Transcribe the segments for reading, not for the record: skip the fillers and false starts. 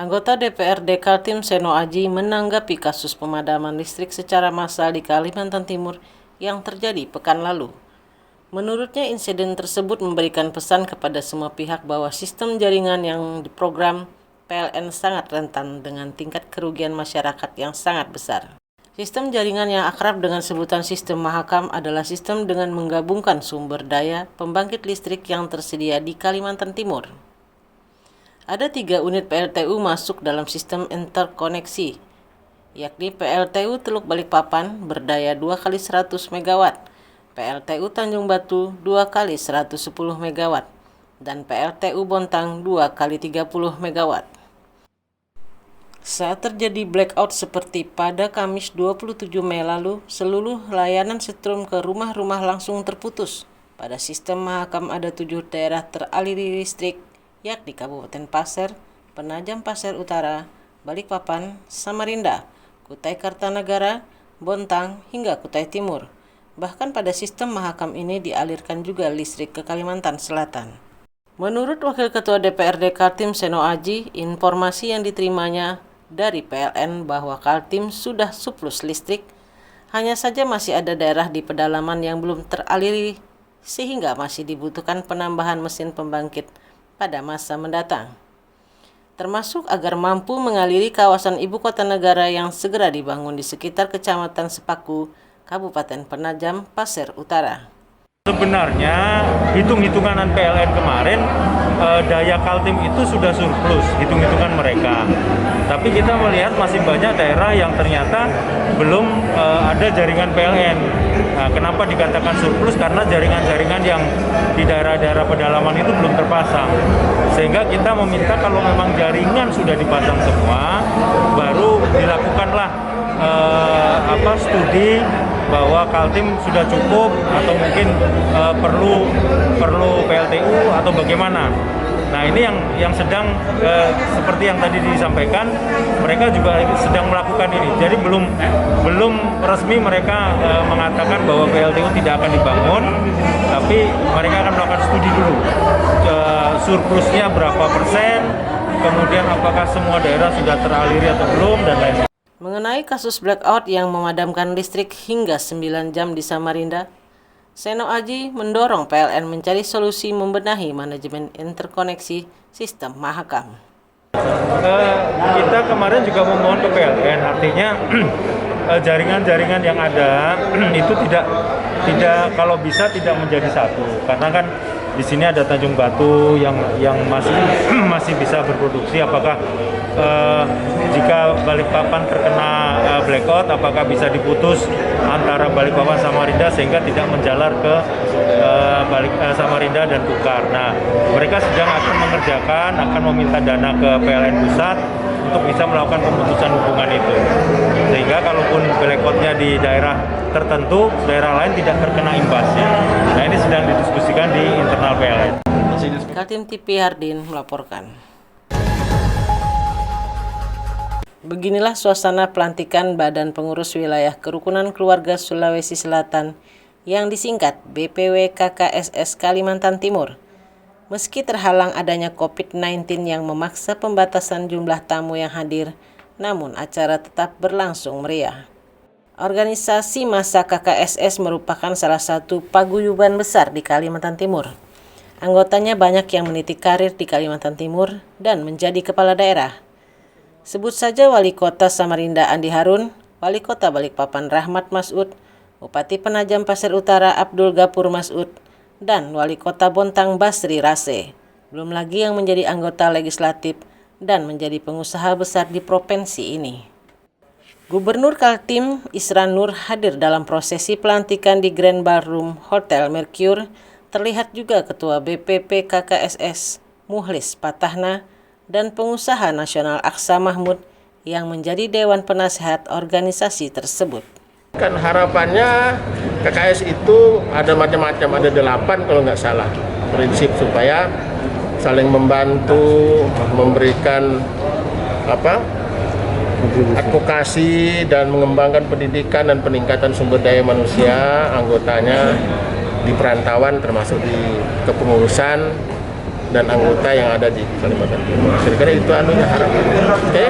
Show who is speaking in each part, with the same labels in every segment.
Speaker 1: Anggota DPRD Kaltim Seno Aji menanggapi kasus pemadaman listrik secara massal di Kalimantan Timur yang terjadi pekan lalu. Menurutnya, insiden tersebut memberikan pesan kepada semua pihak bahwa sistem jaringan yang diprogram PLN sangat rentan dengan tingkat kerugian masyarakat yang sangat besar. Sistem jaringan yang akrab dengan sebutan sistem Mahakam adalah sistem dengan menggabungkan sumber daya pembangkit listrik yang tersedia di Kalimantan Timur. Ada 3 unit PLTU masuk dalam sistem interkoneksi, yakni PLTU Teluk Balikpapan berdaya 2 kali 100 MW, PLTU Tanjung Batu 2 kali 110 MW, dan PLTU Bontang 2 kali 30 MW. Saat terjadi blackout seperti pada Kamis 27 Mei lalu, seluruh layanan setrum ke rumah-rumah langsung terputus. Pada sistem Mahakam ada 7 daerah teraliri listrik, yakni Kabupaten Pasir, Penajam Pasir Utara, Balikpapan, Samarinda, Kutai Kartanagara, Bontang, hingga Kutai Timur. Bahkan pada sistem Mahakam ini dialirkan juga listrik ke Kalimantan Selatan. Menurut Wakil Ketua DPRD Kaltim Seno Aji, informasi yang diterimanya dari PLN bahwa Kaltim sudah surplus listrik, hanya saja masih ada daerah di pedalaman yang belum teraliri sehingga masih dibutuhkan penambahan mesin pembangkit pada masa mendatang, termasuk agar mampu mengaliri kawasan ibu kota negara yang segera dibangun di sekitar Kecamatan Sepaku, Kabupaten Penajam Pasir Utara.
Speaker 2: Sebenarnya hitung-hitungan PLN kemarin daya Kaltim itu sudah surplus, hitung-hitungan mereka. Tapi kita melihat masih banyak daerah yang ternyata belum ada jaringan PLN. Nah, kenapa dikatakan surplus? Karena jaringan-jaringan yang di daerah-daerah pedalaman itu belum terpasang. Sehingga kita meminta kalau memang jaringan sudah dipasang semua, baru dilakukanlah studi bahwa Kaltim sudah cukup atau mungkin perlu PLTU atau bagaimana. Nah, ini yang sedang seperti yang tadi disampaikan, mereka juga sedang melakukan ini. Jadi belum resmi mereka mengatakan bahwa PLTU tidak akan dibangun, tapi mereka akan melakukan studi dulu. Surplusnya berapa persen, kemudian apakah semua daerah sudah teraliri atau belum, dan lain-lain.
Speaker 1: Mengenai kasus blackout yang memadamkan listrik hingga 9 jam di Samarinda, Seno Aji mendorong PLN mencari solusi membenahi manajemen interkoneksi sistem Mahakam.
Speaker 2: Kita kemarin juga memohon ke PLN, artinya jaringan-jaringan yang ada itu tidak kalau bisa tidak menjadi satu, karena kan di sini ada Tanjung Batu yang masih bisa berproduksi. Apakah jika Balikpapan terkena blackout, apakah bisa diputus antara Balikpapan Samarinda sehingga tidak menjalar ke Samarinda dan Tukar. Nah, mereka sedang akan mengerjakan, akan meminta dana ke PLN pusat untuk bisa melakukan pemutusan hubungan itu. Sehingga kalaupun blackoutnya di daerah tertentu, daerah lain tidak terkena imbasnya. Nah, ini sedang didiskusikan di internal PLN.
Speaker 1: Kaltim TV Hardin melaporkan. Beginilah suasana pelantikan Badan Pengurus Wilayah Kerukunan Keluarga Sulawesi Selatan yang disingkat BPW KKSS Kalimantan Timur. Meski terhalang adanya COVID-19 yang memaksa pembatasan jumlah tamu yang hadir, namun acara tetap berlangsung meriah. Organisasi massa KKSS merupakan salah satu paguyuban besar di Kalimantan Timur. Anggotanya banyak yang meniti karir di Kalimantan Timur dan menjadi kepala daerah. Sebut saja Wali Kota Samarinda Andi Harun, Wali Kota Balikpapan Rahmat Masud, Bupati Penajam Pasir Utara Abdul Gapur Masud, dan Wali Kota Bontang Basri Rase. Belum lagi yang menjadi anggota legislatif dan menjadi pengusaha besar di provinsi ini. Gubernur Kaltim Isran Nur hadir dalam prosesi pelantikan di Grand Ballroom Hotel Mercure. Terlihat juga Ketua BPP KKSS Muhlis Patahna dan pengusaha nasional Aksa Mahmud yang menjadi Dewan Penasehat organisasi tersebut.
Speaker 3: Kan harapannya KKS itu ada macam-macam, ada 8 kalau nggak salah prinsip supaya saling membantu, memberikan advokasi dan mengembangkan pendidikan dan peningkatan sumber daya manusia anggotanya di perantauan termasuk di kepengurusan, dan anggota yang ada di Kalimantan Timur. Kira-kira itu harapan. Oke?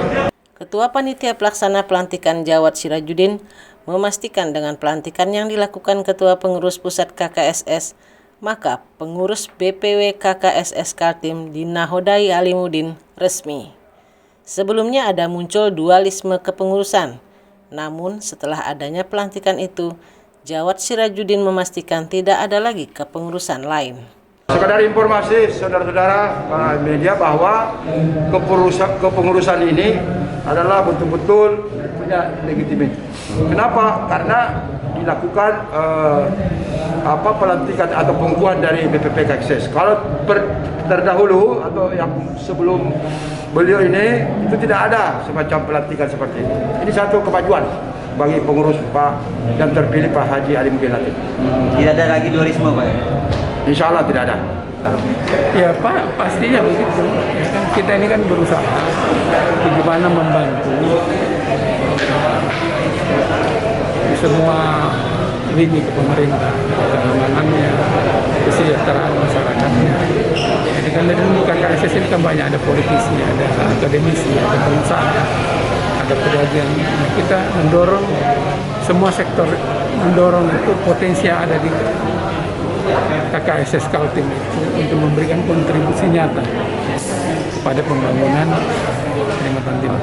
Speaker 1: Ketua Panitia Pelaksana Pelantikan Jawad Sirajuddin memastikan dengan pelantikan yang dilakukan Ketua Pengurus Pusat KKSS, maka pengurus BPW KKSS Kaltim dinahodai Alimuddin resmi. Sebelumnya ada muncul dualisme kepengurusan, namun setelah adanya pelantikan itu, Jawad Sirajuddin memastikan tidak ada lagi kepengurusan lain.
Speaker 4: Sekadar informasi saudara-saudara media bahwa kepengurusan ini adalah betul-betul punya legitimasi. Kenapa? Karena dilakukan pelantikan atau pengukuhan dari BPP KKSS. Kalau terdahulu atau yang sebelum beliau ini itu tidak ada semacam pelantikan seperti ini. Ini satu kemajuan bagi pengurus Pak yang terpilih Pak Haji Alimuddin Latif.
Speaker 5: Tidak ada lagi dualisme, Pak?
Speaker 4: Insya Allah tidak ada.
Speaker 6: Ya Pak, pastinya begitu. Ya kan, kita ini kan berusaha bagaimana membantu semua lini pemerintah, keamanannya, kesejahteraan masyarakatnya. Jadi kan dari KKSS ini kan banyak, ada politisi, ada akademisi, ada pengusaha, ada pedagang. Kita mendorong semua sektor, mendorong itu potensi yang ada di KKSS Kaltim itu untuk memberikan kontribusi nyata kepada pembangunan Kalimantan Timur.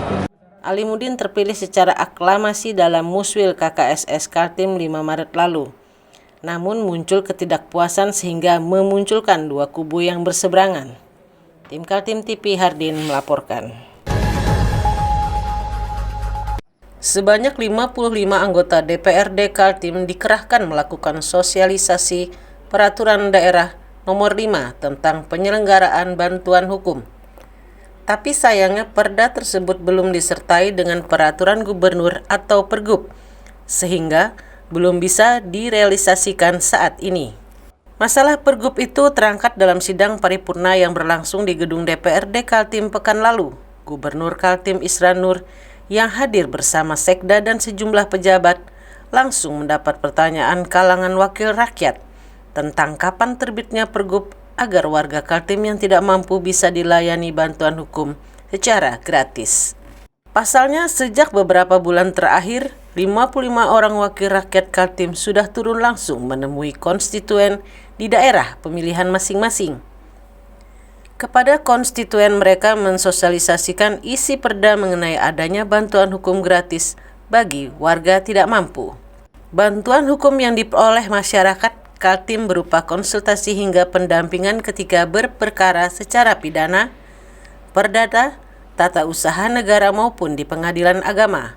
Speaker 1: Alimuddin terpilih secara aklamasi dalam Muswil KKSS Kaltim 5 Maret lalu. Namun muncul ketidakpuasan sehingga memunculkan dua kubu yang berseberangan. Tim Kaltim TV Hardin melaporkan. Sebanyak 55 anggota DPRD Kaltim dikerahkan melakukan sosialisasi Peraturan Daerah Nomor 5 tentang penyelenggaraan bantuan hukum. Tapi sayangnya perda tersebut belum disertai dengan peraturan gubernur atau pergub, sehingga belum bisa direalisasikan saat ini. Masalah pergub itu terangkat dalam sidang paripurna yang berlangsung di gedung DPRD Kaltim pekan lalu. Gubernur Kaltim Isran Nur yang hadir bersama Sekda dan sejumlah pejabat langsung mendapat pertanyaan kalangan wakil rakyat tentang kapan terbitnya pergub agar warga Kaltim yang tidak mampu bisa dilayani bantuan hukum secara gratis. Pasalnya, sejak beberapa bulan terakhir, 55 orang wakil rakyat Kaltim sudah turun langsung menemui konstituen di daerah pemilihan masing-masing. Kepada konstituen mereka mensosialisasikan isi perda mengenai adanya bantuan hukum gratis bagi warga tidak mampu. Bantuan hukum yang diperoleh masyarakat Kaltim berupa konsultasi hingga pendampingan ketika berperkara secara pidana, perdata, tata usaha negara maupun di pengadilan agama.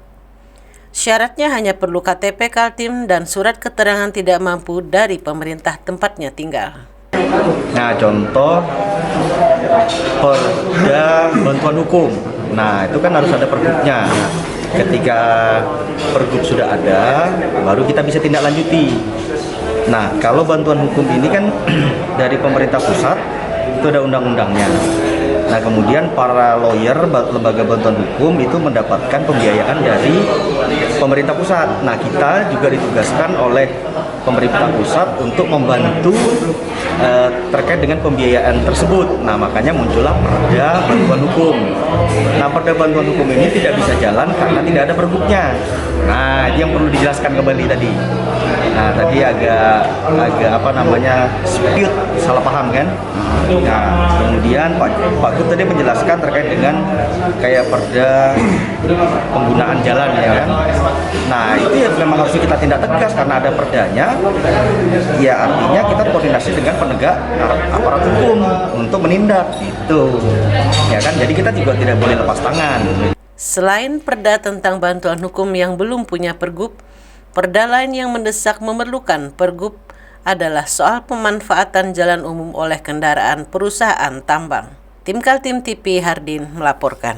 Speaker 1: Syaratnya hanya perlu KTP Kaltim dan surat keterangan tidak mampu dari pemerintah tempatnya tinggal.
Speaker 5: Nah, contoh perda bantuan hukum. Nah, itu kan harus ada pergubnya. Ketika pergub sudah ada, baru kita bisa tindak lanjuti. Nah, kalau bantuan hukum ini kan dari pemerintah pusat, itu ada undang-undangnya. Nah, kemudian para lawyer, lembaga bantuan hukum itu mendapatkan pembiayaan dari pemerintah pusat. Nah, kita juga ditugaskan oleh pemerintah pusat untuk membantu terkait dengan pembiayaan tersebut. Nah, makanya muncullah perda bantuan hukum. Nah, perda bantuan hukum ini tidak bisa jalan karena tidak ada pergubnya. Nah, itu yang perlu dijelaskan kembali tadi. Nah, tadi agak dispute, salah paham kan? Nah, kemudian Pak Gub tadi menjelaskan terkait dengan kayak perda penggunaan jalan ya kan. Nah, itu ya memang harus kita tindak tegas karena ada perdanya. Ya artinya kita koordinasi dengan penegak aparat hukum untuk menindak itu. Ya kan, jadi kita juga tidak boleh lepas tangan.
Speaker 1: Selain perda tentang bantuan hukum yang belum punya pergub, perda lain yang mendesak memerlukan pergub adalah soal pemanfaatan jalan umum oleh kendaraan perusahaan tambang. Tim Kaltim TV Hardin melaporkan.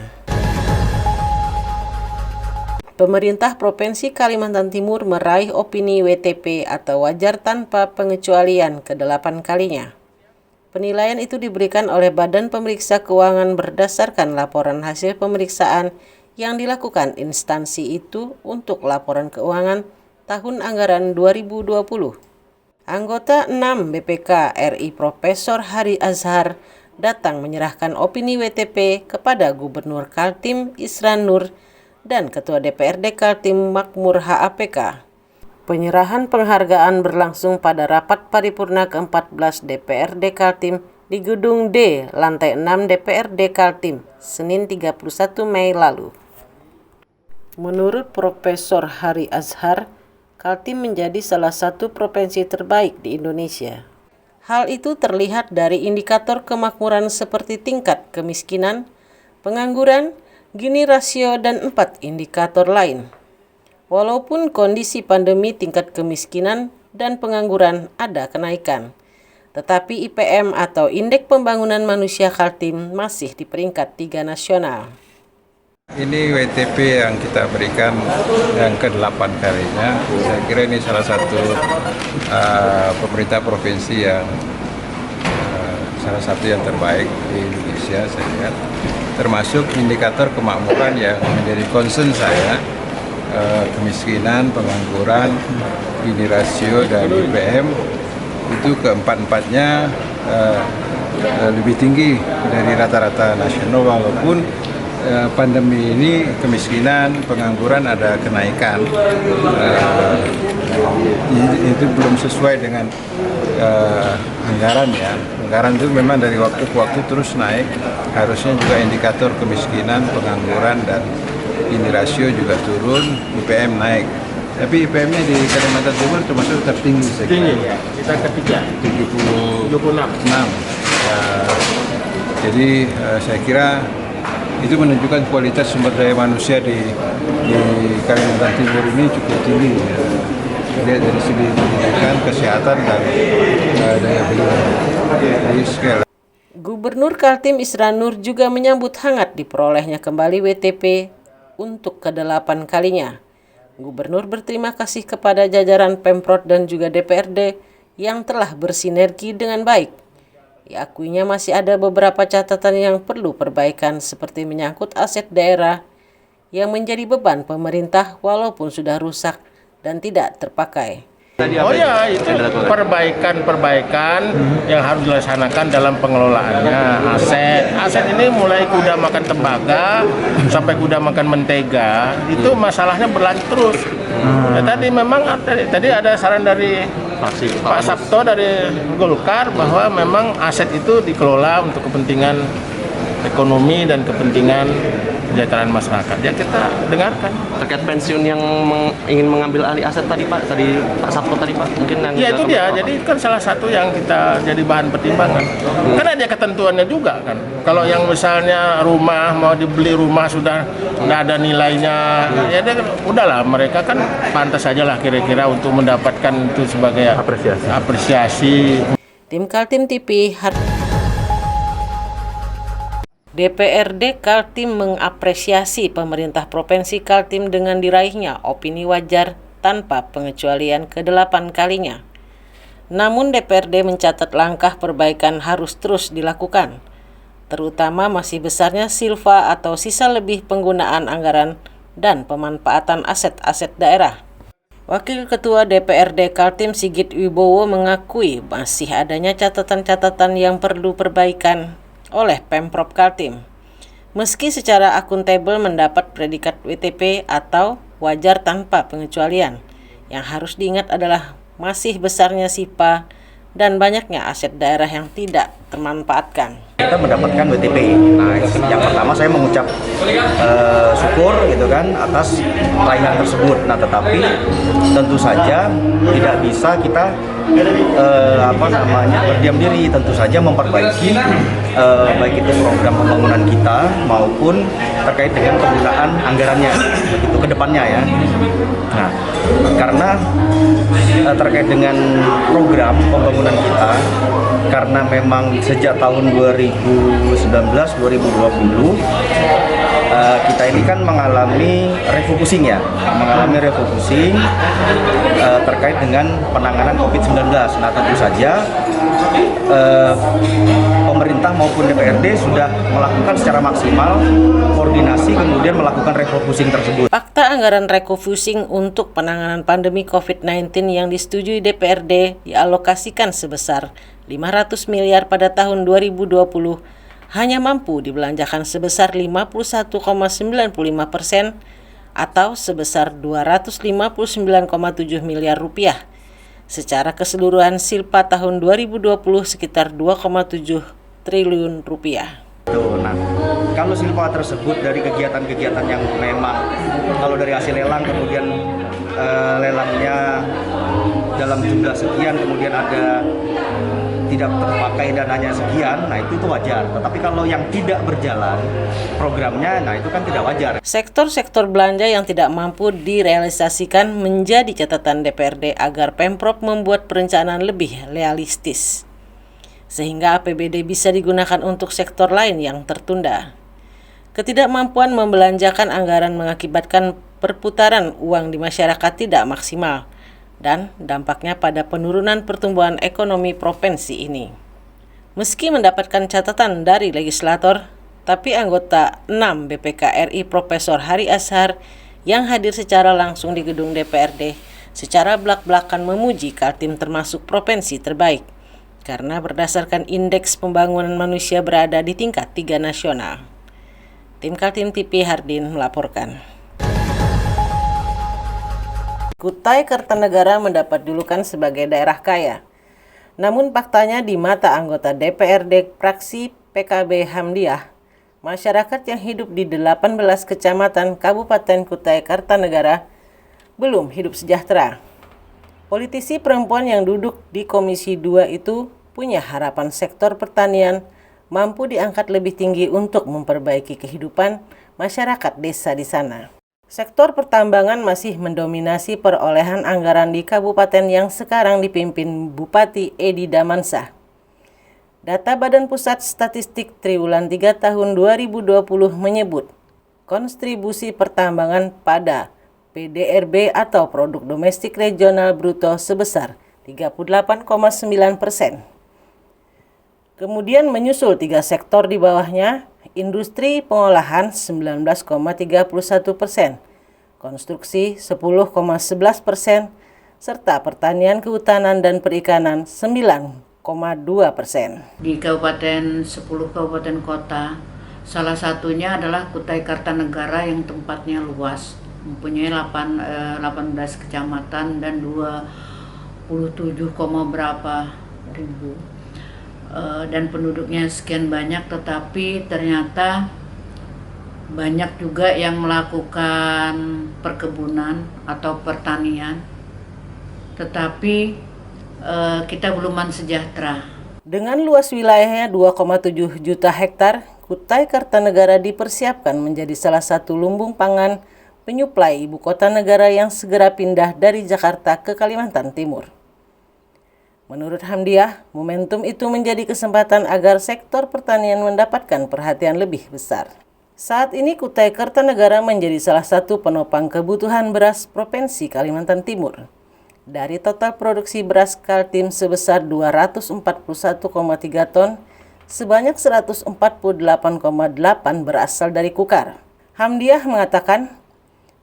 Speaker 1: Pemerintah Provinsi Kalimantan Timur meraih opini WTP atau wajar tanpa pengecualian ke-8 kalinya. Penilaian itu diberikan oleh Badan Pemeriksa Keuangan berdasarkan laporan hasil pemeriksaan yang dilakukan instansi itu untuk laporan keuangan tahun anggaran 2020. Anggota 6 BPK RI Profesor Hari Azhar datang menyerahkan opini WTP kepada Gubernur Kaltim Isran Nur dan Ketua DPRD Kaltim Makmur HAPK. Penyerahan penghargaan berlangsung pada rapat paripurna ke-14 DPRD Kaltim di Gedung D, lantai 6 DPRD Kaltim, Senin 31 Mei lalu. Menurut Profesor Hari Azhar, Kaltim menjadi salah satu provinsi terbaik di Indonesia. Hal itu terlihat dari indikator kemakmuran seperti tingkat kemiskinan, pengangguran, Gini rasio, dan 4 indikator lain. Walaupun kondisi pandemi tingkat kemiskinan dan pengangguran ada kenaikan, tetapi IPM atau Indeks Pembangunan Manusia Kaltim masih di peringkat 3 nasional.
Speaker 7: Ini WTP yang kita berikan yang ke-8 kalinya. Saya kira ini salah satu pemerintah provinsi yang salah satu yang terbaik di Indonesia, saya lihat. Termasuk indikator kemakmuran yang menjadi concern saya, kemiskinan, pengangguran, Gini rasio, dan IPM itu keempat-empatnya lebih tinggi dari rata-rata nasional, walaupun pandemi ini kemiskinan, pengangguran ada kenaikan. Itu belum sesuai dengan anggaran ya. Anggaran itu memang dari waktu ke waktu terus naik. Harusnya juga indikator kemiskinan, pengangguran, dan Gini rasio juga turun, IPM naik. Tapi IPM-nya di Kalimantan Timur termasuk tertinggi saya kira.
Speaker 3: Tinggi ya, kita ketiga 76.
Speaker 7: Jadi saya kira itu menunjukkan kualitas sumber daya manusia di Kalimantan Timur ini cukup tinggi. Lihat dari segi pendidikan, kesehatan, dan daya beli. Jadi sekali.
Speaker 1: Gubernur Kaltim Isran Nur juga menyambut hangat diperolehnya kembali WTP untuk ke-8 kalinya. Gubernur berterima kasih kepada jajaran Pemprov dan juga DPRD yang telah bersinergi dengan baik. Diakuinya masih ada beberapa catatan yang perlu perbaikan seperti menyangkut aset daerah yang menjadi beban pemerintah walaupun sudah rusak dan tidak terpakai.
Speaker 3: Oh ya, itu perbaikan yang harus dilaksanakan dalam pengelolaannya aset. Aset ini mulai kuda makan tembaga sampai kuda makan mentega, itu masalahnya berlanjut terus. Ya, tadi memang tadi ada saran dari Pak Sabto dari Golkar bahwa memang aset itu dikelola untuk kepentingan ekonomi dan kepentingan kesejahteraan masyarakat. Ya kita dengarkan.
Speaker 8: Terkait pensiun yang ingin mengambil alih aset tadi Pak, Pak Sabto tadi Pak, mungkin yang
Speaker 3: ya itu dia. Jadi kan salah satu yang kita jadi bahan pertimbangan. Kan ada ketentuannya juga kan. Kalau yang misalnya rumah mau dibeli rumah sudah nggak ada nilainya, ya udahlah mereka kan pantas saja lah kira-kira untuk mendapatkan itu sebagai apresiasi.
Speaker 1: Tim Kaltim TV DPRD Kaltim mengapresiasi pemerintah Provinsi Kaltim dengan diraihnya opini wajar tanpa pengecualian ke-8 kalinya. Namun DPRD mencatat langkah perbaikan harus terus dilakukan, terutama masih besarnya silva atau sisa lebih penggunaan anggaran dan pemanfaatan aset-aset daerah. Wakil Ketua DPRD Kaltim Sigit Wibowo mengakui masih adanya catatan-catatan yang perlu perbaikan oleh Pemprov Kaltim. Meski secara akuntabel mendapat predikat WTP atau wajar tanpa pengecualian, yang harus diingat adalah masih besarnya SIPA dan banyaknya aset daerah yang tidak termanfaatkan.
Speaker 5: Kita mendapatkan WTP. Nah, yang pertama saya mengucap syukur gitu kan atas raihan tersebut. Nah, tetapi tentu saja tidak bisa kita berdiam diri. Tentu saja memperbaiki baik itu program pembangunan kita maupun terkait dengan penggunaan anggarannya begitu ke depannya ya. Nah, karena terkait dengan program pembangunan kita, karena memang sejak tahun 2019-2020 kita ini kan mengalami refocusing terkait dengan penanganan COVID-19. Nah, tentu saja pemerintah maupun DPRD sudah melakukan secara maksimal koordinasi kemudian melakukan refocusing tersebut.
Speaker 1: Fakta anggaran refocusing untuk penanganan pandemi COVID-19 yang disetujui DPRD dialokasikan sebesar 500 miliar pada tahun 2020 hanya mampu dibelanjakan sebesar 51,95% atau sebesar 259,7 miliar rupiah. Secara keseluruhan Silpa tahun 2020 sekitar 2,7 triliun rupiah.
Speaker 5: Nah, kalau Silpa tersebut dari kegiatan-kegiatan yang memang kalau dari hasil lelang kemudian lelangnya dalam jumlah sekian kemudian ada tidak terpakai dananya sekian, nah itu wajar. Tetapi kalau yang tidak berjalan programnya, nah itu kan tidak wajar.
Speaker 1: Sektor-sektor belanja yang tidak mampu direalisasikan menjadi catatan DPRD agar Pemprov membuat perencanaan lebih realistis, sehingga APBD bisa digunakan untuk sektor lain yang tertunda. Ketidakmampuan membelanjakan anggaran mengakibatkan perputaran uang di masyarakat tidak maksimal, dan dampaknya pada penurunan pertumbuhan ekonomi provinsi ini. Meski mendapatkan catatan dari legislator, tapi anggota 6 BPK RI Profesor Hari Ashar yang hadir secara langsung di gedung DPRD secara belak-belakan memuji Kaltim termasuk provinsi terbaik, karena berdasarkan indeks pembangunan manusia berada di tingkat 3 nasional. Tim Kaltim TV Hardin melaporkan. Kutai Kartanegara mendapat julukan sebagai daerah kaya. Namun faktanya di mata anggota DPRD fraksi PKB Hamdiah, masyarakat yang hidup di 18 kecamatan Kabupaten Kutai Kartanegara belum hidup sejahtera. Politisi perempuan yang duduk di Komisi 2 itu punya harapan sektor pertanian mampu diangkat lebih tinggi untuk memperbaiki kehidupan masyarakat desa di sana. Sektor pertambangan masih mendominasi perolehan anggaran di kabupaten yang sekarang dipimpin Bupati Edi Damansah. Data Badan Pusat Statistik Triwulan 3 tahun 2020 menyebut kontribusi pertambangan pada PDRB atau Produk Domestik Regional Bruto sebesar 38,9%. Kemudian menyusul 3 sektor di bawahnya, industri pengolahan 19,31%, konstruksi 10,11%, serta pertanian kehutanan dan perikanan 9,2%.
Speaker 9: Di kabupaten 10 kabupaten kota, salah satunya adalah Kutai Kartanegara yang tempatnya luas, mempunyai 18 kecamatan dan 27, berapa ribu. Dan penduduknya sekian banyak, tetapi ternyata banyak juga yang melakukan perkebunan atau pertanian, tetapi kita belum sejahtera.
Speaker 1: Dengan luas wilayahnya 2,7 juta hektar, Kutai Kartanegara dipersiapkan menjadi salah satu lumbung pangan penyuplai ibu kota negara yang segera pindah dari Jakarta ke Kalimantan Timur. Menurut Hamdiah, momentum itu menjadi kesempatan agar sektor pertanian mendapatkan perhatian lebih besar. Saat ini Kutai Kartanegara menjadi salah satu penopang kebutuhan beras Provinsi Kalimantan Timur. Dari total produksi beras Kaltim sebesar 241,3 ton, sebanyak 148,8 berasal dari Kukar. Hamdiah mengatakan,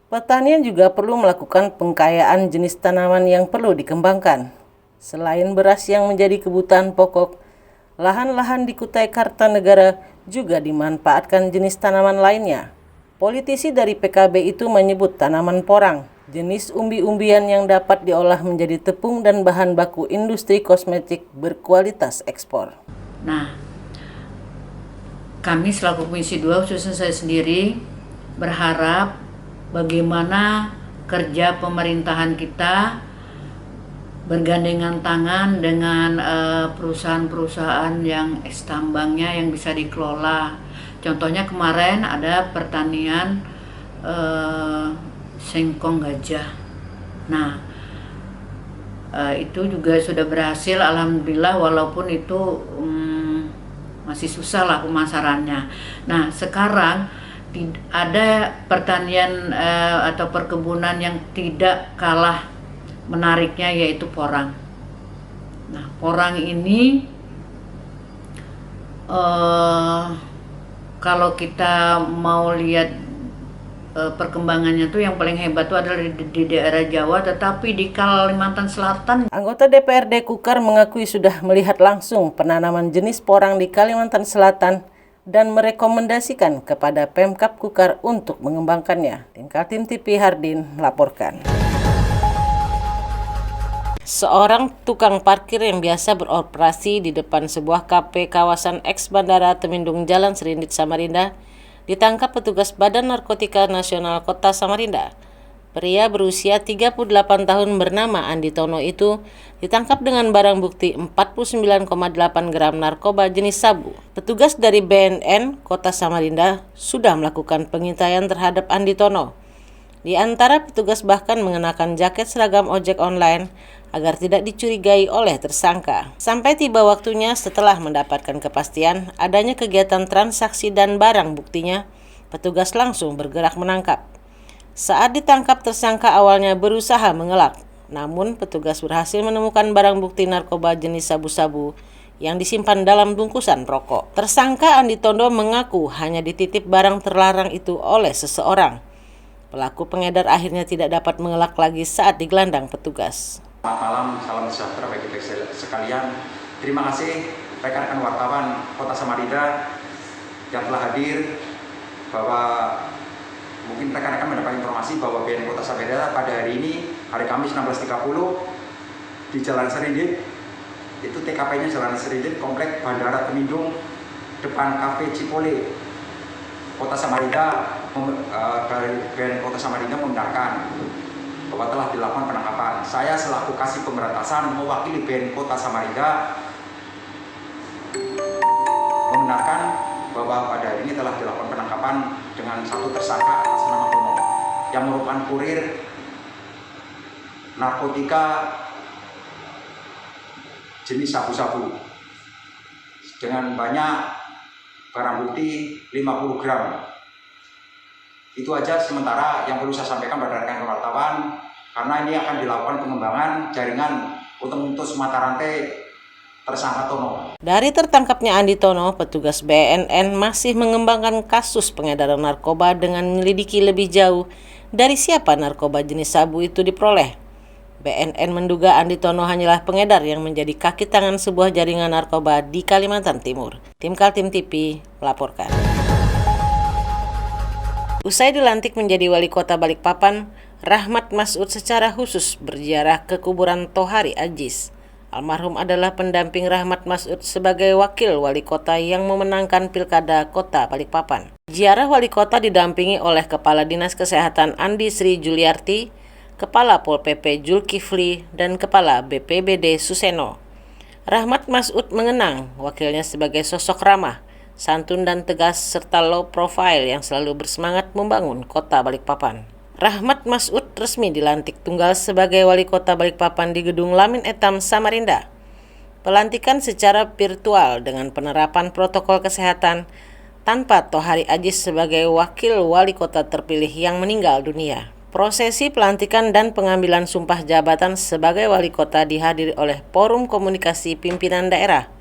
Speaker 1: pertanian juga perlu melakukan pengkayaan jenis tanaman yang perlu dikembangkan. Selain beras yang menjadi kebutuhan pokok, lahan-lahan di Kutai Kartanegara juga dimanfaatkan jenis tanaman lainnya. Politisi dari PKB itu menyebut tanaman porang, jenis umbi-umbian yang dapat diolah menjadi tepung dan bahan baku industri kosmetik berkualitas ekspor.
Speaker 9: Nah, kami selaku Komisi 2, khususnya saya sendiri, berharap bagaimana kerja pemerintahan kita bergandengan tangan dengan perusahaan-perusahaan yang tambangnya yang bisa dikelola. Contohnya kemarin ada pertanian singkong gajah. Nah, itu juga sudah berhasil, alhamdulillah, walaupun itu masih susah lah pemasarannya. Nah, sekarang ada pertanian atau perkebunan yang tidak kalah menariknya, yaitu porang. Nah, porang ini kalau kita mau lihat perkembangannya tuh yang paling hebat tuh adalah di daerah Jawa, tetapi di Kalimantan Selatan.
Speaker 1: Anggota DPRD Kukar mengakui sudah melihat langsung penanaman jenis porang di Kalimantan Selatan dan merekomendasikan kepada Pemkab Kukar untuk mengembangkannya. Tim Kaltim TV Hardin melaporkan. Seorang tukang parkir yang biasa beroperasi di depan sebuah kafe kawasan eks Bandara Temindung Jalan Serindit Samarinda ditangkap petugas Badan Narkotika Nasional Kota Samarinda. Pria berusia 38 tahun bernama Andi Tono itu ditangkap dengan barang bukti 49,8 gram narkoba jenis sabu. Petugas dari BNN Kota Samarinda sudah melakukan pengintaian terhadap Andi Tono. Di antara petugas bahkan mengenakan jaket seragam ojek online agar tidak dicurigai oleh tersangka. Sampai tiba waktunya setelah mendapatkan kepastian adanya kegiatan transaksi dan barang buktinya, petugas langsung bergerak menangkap. Saat ditangkap, tersangka awalnya berusaha mengelak, namun petugas berhasil menemukan barang bukti narkoba jenis sabu-sabu yang disimpan dalam bungkusan rokok. Tersangka Andi Tondo mengaku hanya dititip barang terlarang itu oleh seseorang. Pelaku pengedar akhirnya tidak dapat mengelak lagi saat digelandang petugas.
Speaker 10: Selamat malam, salam sejahtera bagi kita sekalian. Terima kasih rekan-rekan wartawan Kota Samarinda yang telah hadir, bahwa mungkin rekan-rekan mendapat informasi bahwa BNN Kota Samarinda pada hari ini, hari Kamis 16.30 di Jalan Serindit, itu TKP-nya Jalan Serindit, Komplek Bandara Temindung, depan Cafe Cipole. Kota Samarinda, BNN Kota Samarinda membenarkan bahwa telah dilakukan penangkapan. Saya selaku Kasih Pemberantasan mewakili BNN Kota Samarinda membenarkan bahwa pada hari ini telah dilakukan penangkapan dengan satu tersangka atas nama Tono yang merupakan kurir narkotika jenis sabu-sabu dengan banyak barang bukti 50 gram. Itu aja sementara yang perlu saya sampaikan pada rekan wartawan, karena ini akan dilakukan pengembangan jaringan untuk memutus mata rantai tersangka Tono.
Speaker 1: Dari tertangkapnya Andi Tono, petugas BNN masih mengembangkan kasus pengedaran narkoba dengan menyelidiki lebih jauh dari siapa narkoba jenis sabu itu diperoleh. BNN menduga Andi Tono hanyalah pengedar yang menjadi kaki tangan sebuah jaringan narkoba di Kalimantan Timur. Tim Kaltim TV melaporkan. Usai dilantik menjadi wali kota Balikpapan, Rahmat Masud secara khusus berziarah ke kuburan Tohari Ajis. Almarhum adalah pendamping Rahmat Masud sebagai wakil wali kota yang memenangkan Pilkada Kota Balikpapan. Ziarah wali kota didampingi oleh Kepala Dinas Kesehatan Andi Sri Juliarti, Kepala Pol PP Zulkifli, dan Kepala BPBD Suseno. Rahmat Masud mengenang wakilnya sebagai sosok ramah, santun dan tegas, serta low profile yang selalu bersemangat membangun kota Balikpapan. Rahmat Masud resmi dilantik tunggal sebagai wali kota Balikpapan di Gedung Lamin Etam, Samarinda. Pelantikan secara virtual dengan penerapan protokol kesehatan tanpa Tohari Ajis sebagai wakil wali kota terpilih yang meninggal dunia. Prosesi pelantikan dan pengambilan sumpah jabatan sebagai wali kota dihadiri oleh Forum Komunikasi Pimpinan Daerah.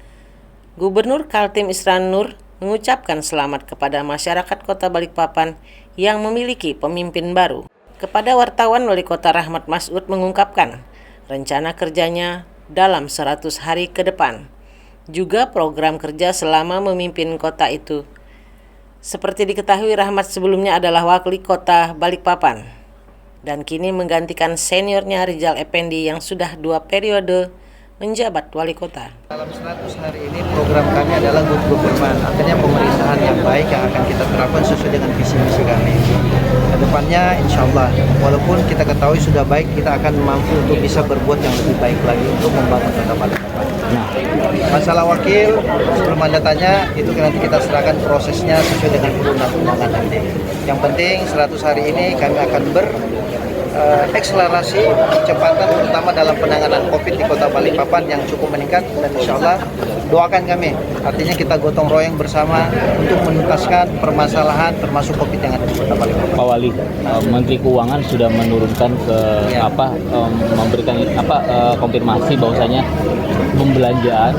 Speaker 1: Gubernur Kaltim Isran Nur mengucapkan selamat kepada masyarakat Kota Balikpapan yang memiliki pemimpin baru. Kepada wartawan, Wali Kota Rahmat Masud mengungkapkan rencana kerjanya dalam 100 hari ke depan, juga program kerja selama memimpin kota itu. Seperti diketahui, Rahmat sebelumnya adalah wali kota Balikpapan dan kini menggantikan seniornya Rizal Effendi yang sudah 2 periode menjabat wali kota.
Speaker 11: Dalam 100 hari ini program kami adalah good government, artinya pemerintahan yang baik yang akan kita terapkan sesuai dengan visi-misi kami. Kedepannya insya Allah, walaupun kita ketahui sudah baik, kita akan mampu untuk bisa berbuat yang lebih baik lagi untuk membangun kota Balikpapan. Masalah wakil, sebelum Anda tanya, itu nanti kita serahkan prosesnya sesuai dengan perundang-undangan nanti. Yang penting 100 hari ini kami akan akselerasi kecepatan terutama dalam penanganan COVID di Kota Balikpapan yang cukup meningkat, dan insya Allah doakan kami, artinya kita gotong royong bersama untuk menuntaskan permasalahan termasuk COVID yang ada di Kota Balikpapan.
Speaker 12: Pak Wali, Menteri Keuangan sudah menurunkan ke memberikan konfirmasi bahwasanya pembelanjaan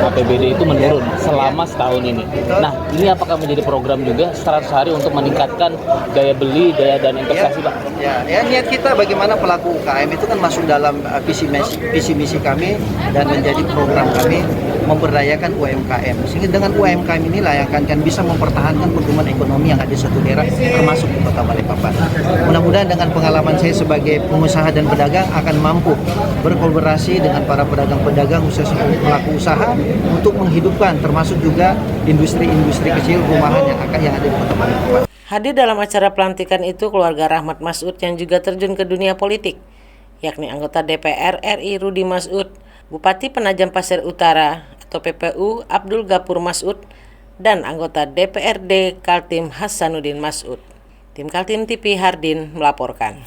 Speaker 12: APBD itu menurun selama setahun ini. Nah, ini apakah menjadi program juga 100 hari untuk meningkatkan daya beli, daya dan investasi, Pak?
Speaker 11: Ya, niat kita bagaimana pelaku UKM itu kan masuk dalam visi misi kami dan menjadi program kami memberdayakan UMKM. Sehingga dengan UMKM inilah yang akan bisa mempertahankan pertumbuhan ekonomi yang ada di satu daerah, termasuk di Kota Balikpapan. Mudah-mudahan dengan pengalaman saya sebagai pengusaha dan pedagang akan mampu berkolaborasi dengan para pedagang-pedagang khususnya pelaku usaha untuk menghidupkan termasuk juga industri-industri kecil rumahan yang ada di Kota Balikpapan.
Speaker 1: Hadir dalam acara pelantikan itu keluarga Rahmat Masud yang juga terjun ke dunia politik, yakni anggota DPR RI Rudi Masud, Bupati Penajam Pasir Utara atau PPU Abdul Gapur Masud, dan anggota DPRD Kaltim Hasanuddin Masud. Tim Kaltim TV Hardin melaporkan.